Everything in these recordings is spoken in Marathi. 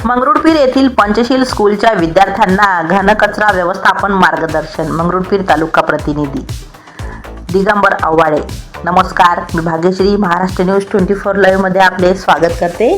मंगरुळपीर येथील पंचशील स्कूलच्या विद्यार्थ्यांना घनकचरा व्यवस्थापन मार्गदर्शन. मंगरुळपीर तालुका प्रतिनिधी दिगंबर आव्हाडे. नमस्कार, मी भाग्यश्री. महाराष्ट्र न्यूज 24 लाईव्हमध्ये आपले स्वागत करते.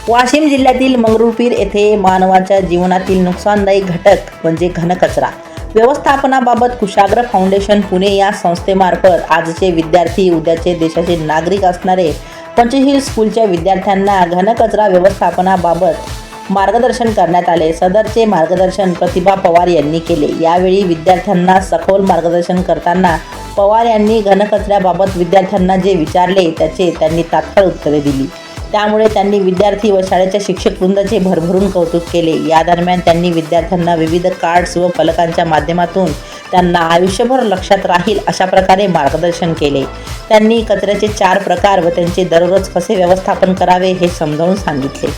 वाशिम जिल्ह्यातील मंगरुळपीर येथे मानवाच्या जीवनातील नुकसानदायी घटक म्हणजे घनकचरा व्यवस्थापनाबाबत कुशाग्र फाउंडेशन पुणे या संस्थेमार्फत आजचे विद्यार्थी उद्याचे देशाचे नागरिक असणारे पंचशील स्कूलच्या विद्यार्थ्यांना घनकचरा व्यवस्थापनाबाबत मार्गदर्शन करण्यात आले. सदरचे मार्गदर्शन प्रतिभा पवार यांनी केले. यावेळी विद्यार्थ्यांना सखोल मार्गदर्शन करताना पवार यांनी घनकचऱ्याबाबत विद्यार्थ्यांना जे विचारले त्याचे त्यांनी तात्काळ उत्तरे दिली. त्यामुळे त्यांनी विद्यार्थी व शाळेच्या शिक्षक वृंदाचे भरभरून कौतुक केले. या दरम्यान त्यांनी विद्यार्थ्यांना विविध कार्ड्स व फलकांच्या माध्यमातून त्यांना आयुष्यभर लक्षात राहील अशा प्रकारे मार्गदर्शन केले. त्यांनी कचऱ्याचे 4 प्रकार व त्यांचे दररोज कसे व्यवस्थापन करावे हे समजावून सांगितले.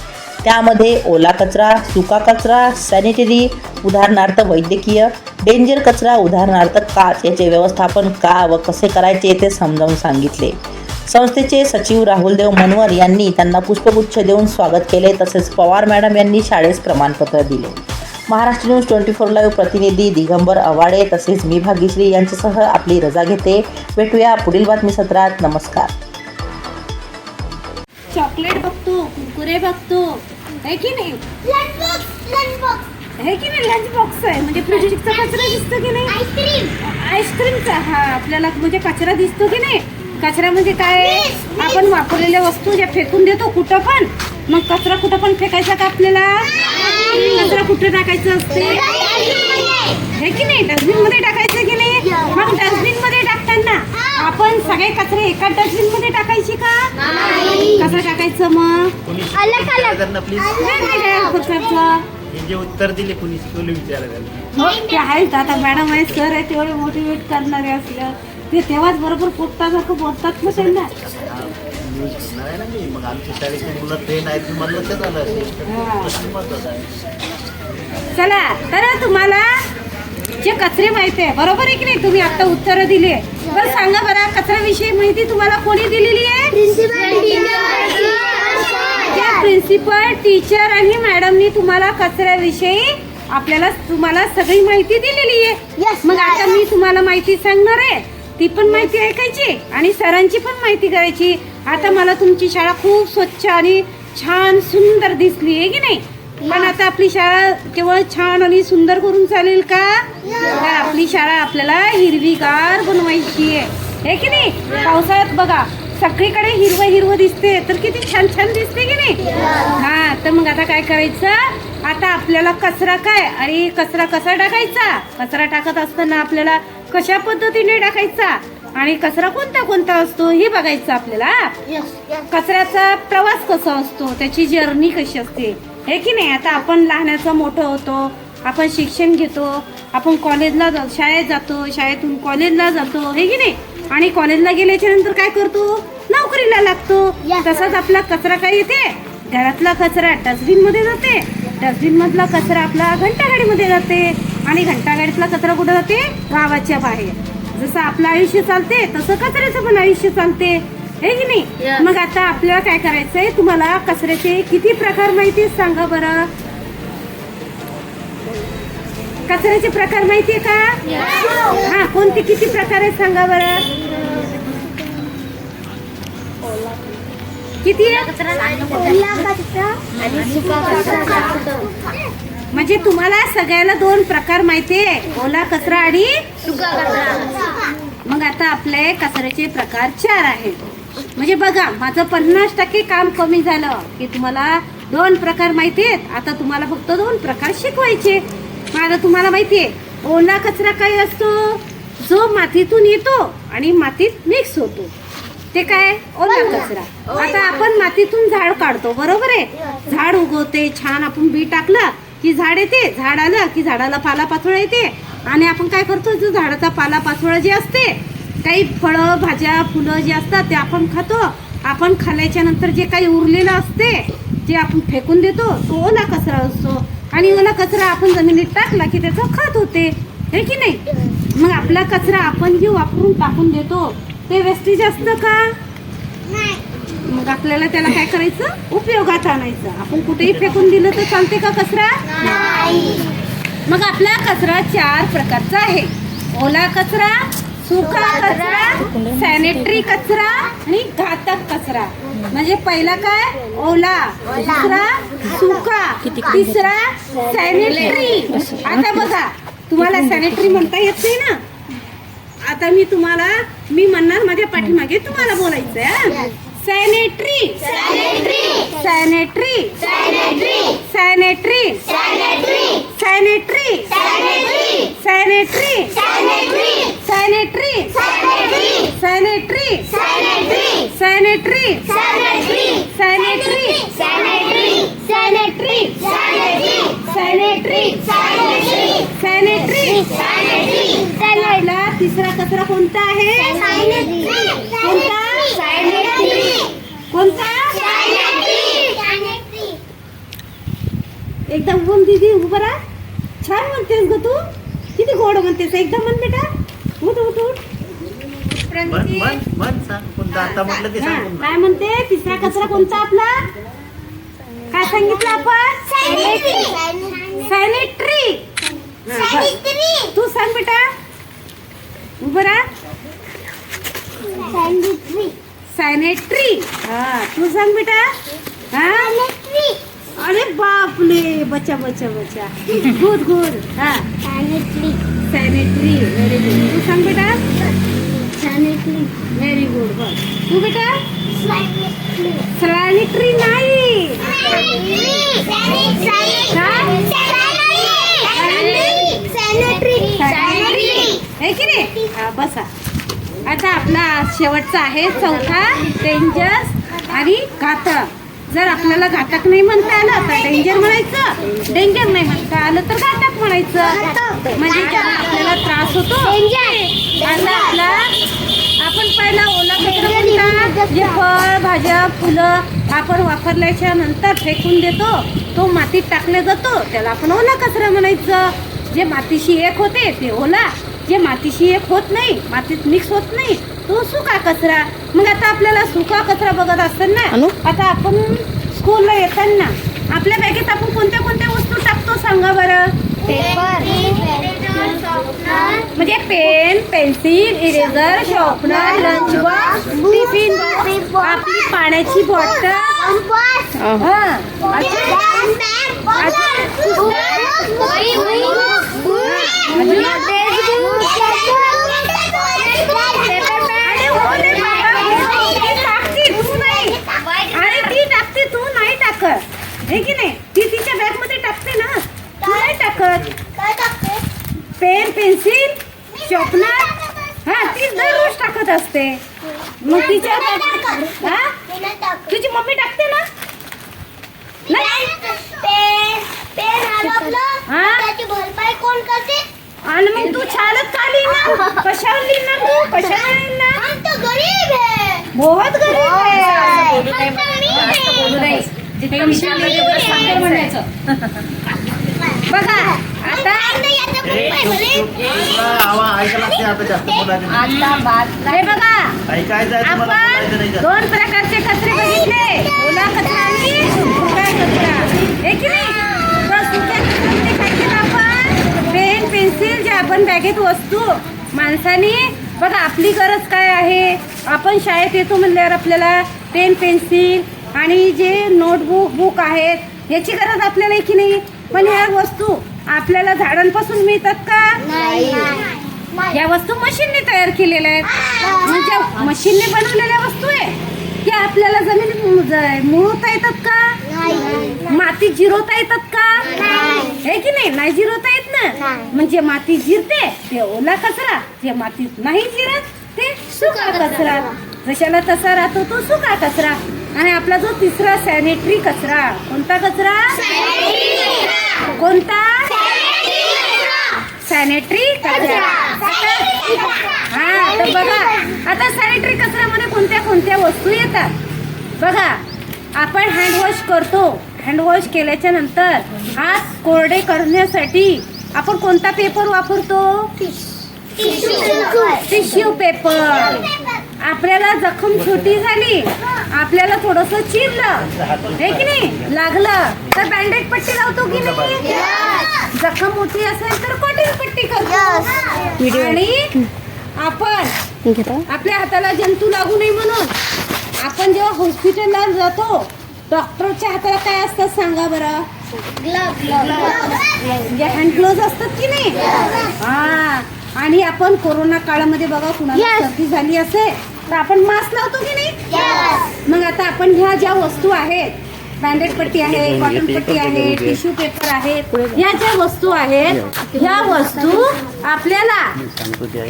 त्यामध्ये ओला कचरा, सुका कचरा, सॅनिटरी उदाहरणार्थ वैद्यकीय, डेंजर कचरा उदाहरणार्थ काच याचे व्यवस्थापन का व कसे करायचे ते समजावून सांगितले. संस्थेचे सचिव राहुलदेव मनवर यांनी त्यांना पुष्पगुच्छ देऊन स्वागत केले. तसेच पवार मॅडम यांनी शाळेस प्रमाणपत्र दिले. महाराष्ट्र न्यूज 24 लाईव्ह प्रतिनिधी दिगंबर आव्हाडे तसेच मी भाग्यश्री यांच्यासह आपली रजा घेते. भेटूया पुढील बातमी सत्रात. नमस्कार. चॉकलेट बघतो, कुरकुरे बघतो, है की नाही? है की नाही? लंच बॉक्स आहे म्हणजे प्लास्टिकचा कचरा दिसतो की नाही? आईस्क्रीमचा हा आपल्याला म्हणजे कचरा दिसतो की नाही? कचरा म्हणजे काय? आपण वापरलेल्या वस्तू ज्या फेकून देतो कुठं पण. मग कचरा कुठं पण फेकायचा का आपल्याला? कचरा कुठे टाकायचं असते? हे की नाही? डस्टबिन मध्ये टाकायचं की नाही? मग डस्टबिन मध्ये टाकताना आपण सगळे कचरे एका डस्टबिन मध्ये टाकायची का? कसं टाकायचं मग? जे उत्तर दिले कुणी विचारायला ते आहेत आता मॅडम आहे, सर आहे, तेवढे मोटिवेट करणारे असल्या ते तेव्हाच बरोबर पोटतासारखं बोलतात ना त्यांना. नाही ना मी मग आमच्या शाळेची मुलं ट्रेन आहेत मला लक्षात आलं असेल. चला तर तुम्हाला जे कचरे माहिती आहे बरोबर आहे की नाही? तुम्ही आता उत्तरं दिली. बरं सांगा बरं, कचऱ्याविषयी माहिती तुम्हाला कोणी दिलेली आहे? प्रिन्सिपल, टीचर आणि मॅडमनी तुम्हाला कचऱ्याविषयी तुम्हाला सगळी माहिती दिलेली आहे. मग आता मी तुम्हाला माहिती सांगणार आहे, ती पण माहिती ऐकायची आणि सरांची पण माहिती करायची. आता मला तुमची शाळा खूप स्वच्छ आणि छान सुंदर दिसली आहे की नाही? पण आता आपली शाळा केवळ छान आणि सुंदर करून चालेल का? तर आपली शाळा आपल्याला हिरवीगार बनवायची आहे की नाही? पावसाळ्यात बघा सगळीकडे हिरवं हिरवं दिसते तर किती छान छान दिसते की नाही? हा, तर मग आता काय करायचं? आता आपल्याला कचरा काय आणि कचरा कसा टाकायचा? कचरा टाकत असताना आपल्याला कशा पद्धतीने टाकायचा आणि कचरा कोणता कोणता असतो हे बघायचं आपल्याला. कचऱ्याचा प्रवास कसा असतो, त्याची जर्नी कशी असते हे की नाही? आता आपण लहानाचं मोठं होतो, आपण शिक्षण घेतो, आपण कॉलेजला शाळेत जातो, शाळेतून कॉलेजला जातो हे की नाही? आणि कॉलेजला गेल्याच्या नंतर काय करतो? नोकरीला लागतो. तसाच आपला कचरा काय येते? घरातला कचरा डस्टबिन मध्ये जाते, डस्टबिन मधला कचरा आपला घंटागाडीमध्ये जाते आणि घंटागाडीतला कचरा कुठे जाते? गावाच्या बाहेर. जसं आपलं आयुष्य चालते तसं कचऱ्याचं पण आयुष्य चालते हे की नाही? मग आता आपल्याला काय करायचंय? तुम्हाला कचऱ्याचे किती प्रकार माहिती सांगा बरं. कचऱ्याचे प्रकार माहितीये का? हा, कोणते किती प्रकार आहेत सांगा बरं. किती आहे? म्हणजे तुम्हाला सगळ्याला 2 प्रकार माहितीये, ओला कचरा आणि सुका कचरा. मग आता आपले कचऱ्याचे प्रकार 4 आहेत. म्हणजे बघा माझं 50% काम कमी झालं की तुम्हाला 2 प्रकार माहिती आहेत. आता तुम्हाला फक्त 2 प्रकार शिकवायचे. आता तुम्हाला माहितीये ओला कचरा काय असतो? जो मातीतून येतो आणि मातीत मिक्स होतो, ते काय? ओला कचरा. आता आपण मातीतून झाड काढतो बरोबर आहे? झाड उगवते छान, आपण बी टाकलं की झाड येते, झाड आलं की झाडाला पालापाचोळा येते आणि आपण काय करतो? जो झाडाचा पालापाचोळा जे असते, काही फळं भाज्या फुलं जे असतात ते आपण खातो. आपण खाल्ल्याच्या नंतर जे काही उरलेलं असते जे आपण फेकून देतो तो ओला कचरा असतो. आणि ओला कचरा आपण जमिनीत टाकला की त्याचं खत होते हे की नाही? मग आपला कचरा आपण जे वापरून टाकून देतो ते वेस्टेज असतं का? मग आपल्याला त्याला काय करायचं, उपयोगात आणायचं. आपण कुठेही फेकून दिलं तर चालते का कचरा? मग आपला कचरा 4 प्रकारचा आहे. ओला कचरा, सुका कचरा, सॅनिटरी कचरा आणि घातक कचरा. म्हणजे पहिला काय, ओला, दुसरा सुका, तिसरा सॅनिटरी. आता बघा, तुम्हाला सॅनिटरी म्हणता येत नाही ना. आता मी म्हणणार माझ्या पाठीमागे तुम्हाला बोलायचंय. Sanitary, sanitary, sanitary, sanitary, sanitary, sanitary, sanitary, sanitary, sanitary, sanitary, sanitary. पहिला तिसरा कचरा कोणता आहे? कोणता? कोणता? एकदा बोल दीदी, उभं राहा. छान म्हणतेस ग तू, किती गोड म्हणतेस. एकदा म्हण बेटा, उठ उठ उठ. मन सांग कोणता आता म्हटलं ते सांग. काय म्हणते? तिसरा कचरा कोणता आपला? काय सांगितलं आपण? सॅनिटरी. तू सांग बेटा, उभं राहा. सॅनिटरी. हा, तू सांग बेटा. हा, अरे बापले, बचा बचा बचा. Good good. हा, सॅनिटरी. Very good. तू सांग बेटा. Very good. बघ तू बेटा. सॅनिटरी नाही. हे की नाही? हा, बसा. आता आपला शेवटचा आहे चौथा, डेंजर आणि घातक. जर आपल्याला घातक नाही म्हणता आलं तर डेंजर म्हणायचं, डेंजर नाही म्हणता आलं तर घातक म्हणायचं. म्हणजे ज्याला आपल्याला त्रास होतो. आता आपण पहिला ओला कचरा कोणता? जे फळ, भाज्या, फुलं आपण वापरल्याच्या नंतर फेकून देतो, तो मातीत टाकला जातो, त्याला आपण ओला कचरा म्हणायचं. जे मातीशी एक होते ते ओला, जे मातीशी एक होत नाही, मातीत मिक्स होत नाही, तो सुका कचरा. मग आता आपल्याला सुका कचरा बघत असताना, आता आपण स्कूलला येताना आपल्या बॅगेत आपण कोणत्या कोणत्या वस्तू टाकतो सांगा बरं? म्हणजे pen, pencil, eraser, sharpener, lunch box, tiffin, आपली पाण्याची बॉटल, तू नाही टाकत हे की नाही? ती तिच्या बॅग मध्ये टाकते ना, तू नाही टाकत. पेन, पेन्सिल, शॉर्पनर, हा, ती दररोज टाकत असते. मग तिच्या तुझी मम्मी टाकते ना? भरपाई कोण करते? आणि मग तू शाळेत का लिहिणार? कशावर लिहिणार तू? कशावर लिहिणार? गरीब आहे, बहुत गरीब आहे. बघा आता ऐकायला लागते आता जास्त बोलायचं नाही. हे बघा, ऐकायचं आहे तुम्हाला, आपण बोलायचं नाही जास्त. 2 प्रकारचे कचरे बघितले, ओला कचरा आणि सुका कचरा. हे की नाही? तर सुक्या कचऱ्यामध्ये काय केलं आपण? पेन, पेन्सिल, जे आपण बॅगेत वस्तू माणसाने बघा, आपली गरज काय आहे? आपण शाळेत येतो म्हणल्यावर आपल्याला पेन, पेन्सिल आणि जे नोटबुक, बुक आहेत, याची गरज आपल्याला आहे की नाही? पण ह्या वस्तू आपल्याला झाडांपासून मिळतात का? या वस्तू मशीनने तयार केलेल्या आहेत. म्हणजे मशीनने बनवलेल्या वस्तू आहे की आपल्याला जमिनीत मुरवता येतात का? मातीत जिरवता येतात का? हे की नाही? नाही जिरवता येत ना. म्हणजे माती जिरते ते ओला कचरा, जे मातीत नाही जिरत ते सुका कचरा. जशाला तसा राहतो तो सुका कचरा. आणि आपला जो तिसरा सॅनिटरी कचरा, कोणता कचरा? कोणता? सॅनिटरी कचरा. हा, तर बघा आता सॅनिटरी कचऱ्यामध्ये कोणत्या कोणत्या वस्तू येतात बघा. आपण हँडवॉश करतो, हँडवॉश केल्याच्या नंतर हात कोरडे करण्यासाठी आपण कोणता पेपर वापरतो? Tissue paper. आपल्याला जखम छोटी झाली, आपल्याला थोडस चिरलं हे की नाही लागलं तर बँडेज पट्टी लावतो की नाही. जखम मोठी असेल तर कॉटन पट्टी करतो. आणि आपण आपल्या हाताला जंतू लागू नये म्हणून आपण जेव्हा हॉस्पिटलला जातो डॉक्टरच्या हाताला काय असतात सांगा बरं. म्हणजे हँड ग्लोव्ह असतात की नाही. हा आणि आपण कोरोना काळामध्ये बघा कुणाला सर्दी झाली असेल तर आपण मास्क लावतो की नाही. मग आता आपण ह्या ज्या वस्तू आहेत बँडेज पट्टी आहे, कॉटन पट्टी आहे, टिश्यू पेपर आहे, ह्या ज्या वस्तू आहेत ह्या वस्तू आपल्याला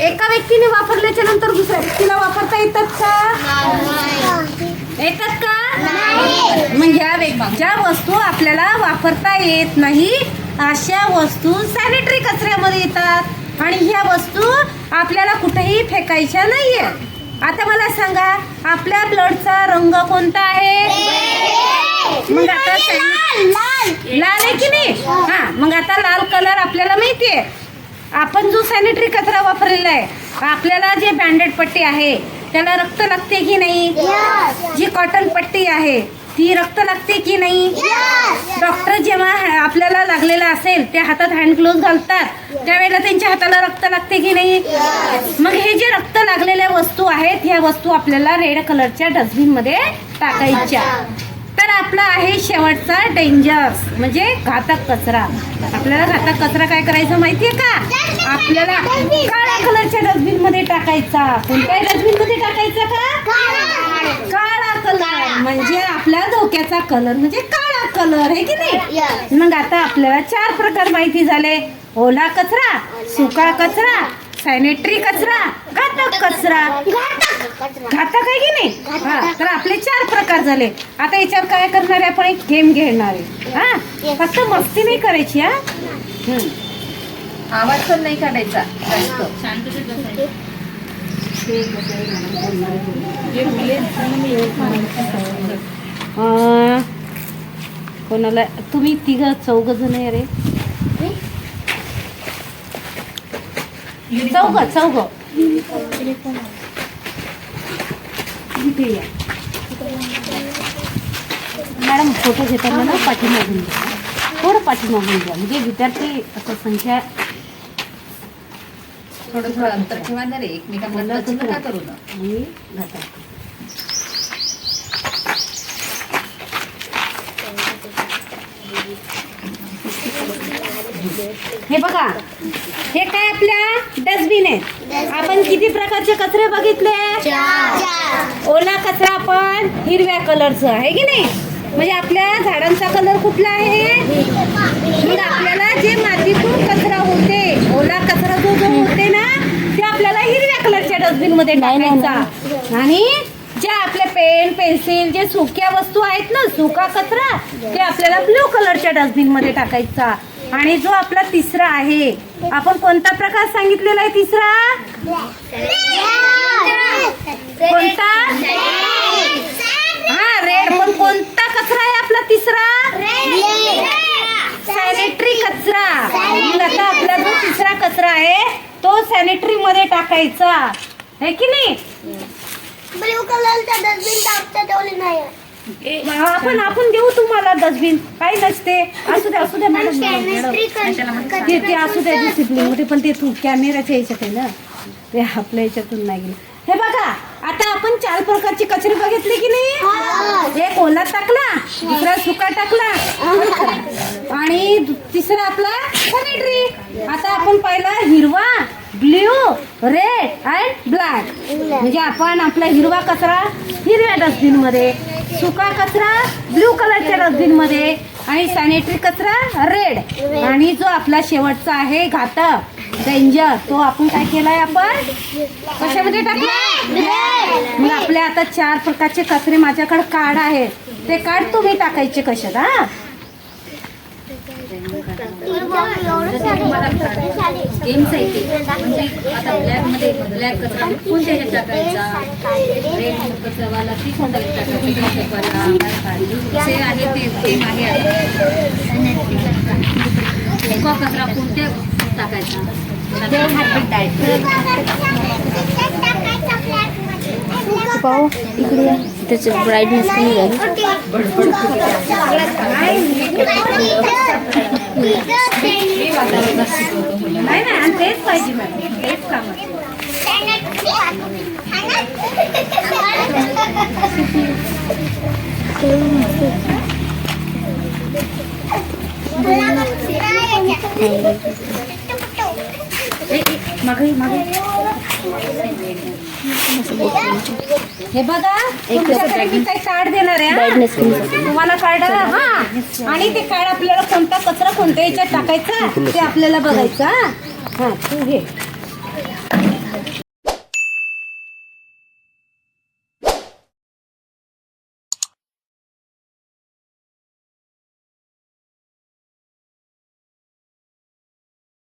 एका व्यक्तीने वापरल्याच्या नंतर दुसऱ्या व्यक्तीला वापरता येतात का. येतात का. मग ज्या वस्तू आपल्याला वापरता येत नाही अशा वस्तू सॅनिटरी कचऱ्यामध्ये येतात आणि ह्या वस्तू आपल्याला कुठेही फेकायच्या नाहीये. आता मला सांगा आपल्या ब्लडचा रंग कोणता आहे. मग आता लाल आहे की नाही. हा मग आता लाल कलर आपल्याला माहितीये. आपण जो सॅनिटरी कचरा वापरलेला आहे आपल्याला जे बँडेड पट्टी आहे त्याला रक्त लागते की नाही. जी कॉटन पट्टी आहे ती रक्त लागते की नाही. डॉक्टर जेव्हा आपल्याला लागलेला असेल त्या हातात हँड ग्लोव्ह घालतात त्यावेळेला त्यांच्या हाताला रक्त लागते की नाही. मग हे जे रक्त लागलेल्या वस्तू आहेत ह्या वस्तू आपल्याला रेड कलरच्या डस्टबिन मध्ये टाकायच्या. तर आपला आहे शेवटचा डेंजर्स म्हणजे घातक कचरा. आपल्याला घातक कचरा काय करायचं माहितीये का. आपल्याला काळ्या कलरच्या डस्टबिन मध्ये टाकायचा. कोणत्या डस्टबिन मध्ये टाकायचा का. काळा कलर म्हणजे आपल्या धोक्याचा कलर म्हणजे काळा कलर आहे की नाही. मग आता आपल्याला 4 प्रकार माहिती झाले. ओला कचरा, सुका कचरा, सॅनिटरी कचरा, घातक कचरा. घातक आहे की नाही. हा तर आपले 4 प्रकार झाले. आता याच्यावर काय करणार आहे आपण एक गेम घेणार आहे. हा फक्त मस्ती नाही करायची. हा आवाज पण नाही काढायचा. कोणाला तुम्ही 3-4 जण आहे रे. चौघ इथे या. मॅडम फोटो घेताना ना पाठीमागून घ्या. थोडं पाठीमागून घ्या म्हणजे विद्यार्थी असं संख्या थोडं अंतर ठेवा ना रे एकमेकांना नका करू ना. आणि घाटा. हे बघा हे काय आपल्या डस्टबिन आहे. आपण किती प्रकारचे कचरे बघितले. ओला कचरा आपण हिरव्या कलरचा आहे की नाही. म्हणजे आपल्या झाडांचा कलर कुठला आहे. मग आपल्याला जे मातीतून कचरा होते ओला कचरा जो होते ना ते आपल्याला हिरव्या कलरच्या डस्टबिन मध्ये टाकायचा. आणि ज्या आपले पेन पेन्सिल जे सुक्या वस्तू आहेत ना सुका कचरा ते आपल्याला ब्ल्यू कलरच्या डस्टबिन मध्ये टाकायचा. आणि जो आपला तिसरा आहे आपण कोणता प्रकार सांगितलेला आहे तिसरा. कोणता. हा रेड. पण कोणता कचरा आहे आपला तिसरा. सॅनिटरी कचरा. मग आता आपला जो तिसरा कचरा आहे तो सॅनिटरी मध्ये टाकायचा आहे की नाही. ब्ल्यू कलरचा डस्टबिन टाकता ठेवली नाही. आपण देऊ तुम्हाला डस्टबिन काही नसते. असू द्या मॅडम ते असू द्या डिसिप्लिन मध्ये. पण ते तू कॅमेराच्या याच्यात आहे ना ते आपल्या याच्यातून नाही गेलं. हे बघा आता आपण 4 प्रकारचे कचरे बघितले की नाही. एक ओला टाकला, दुसरा सुका टाकला आणि तिसरा आपला सॅनिटरी. आता आपण पाहिला हिरवा, ब्ल्यू, रेड अँड ब्लॅक. म्हणजे आपण आपला हिरवा कचरा हिरव्या डस्टबिन मध्ये, सुका कचरा ब्ल्यू कलरच्या डस्टबिन मध्ये आणि सॅनिटरी कचरा रेड. आणि जो आपला शेवटचा आहे घातक डेंजर तो आपण काय केलाय आपण कशामध्ये टाकला. मग आपल्या आता 4 प्रकारचे कचरे माझ्याकडे कार्ड आहेत ते कार्ड तुम्ही टाकायचे कशात. हा गेम्स आहे ते. म्हणजे आता ब्लॅकमध्ये ब्लॅक कचरा कोणत्या ह्याच्यात टाकायचा. रेड कचरावाला ती कोणत्या टाकायचा. जे आहे ते गेम आहे. सुका कचरा कोणत्या टाकायचा. पाहू इकडे त्याचं ब्राईटनेस कमी झाली. नाही नाही आणि तेच पाहिजे मॅडम तेच काम हे बघा तुमच्याकडे मी काही कार्ड देणार आहे ब्राईटनेस कमी हा. तुम्हाला कार्ड हा आणि ते कार्ड आपल्याला कोणता कचरा कोणत्या याच्यात टाकायचा ते आपल्याला बघायचं हा तू घे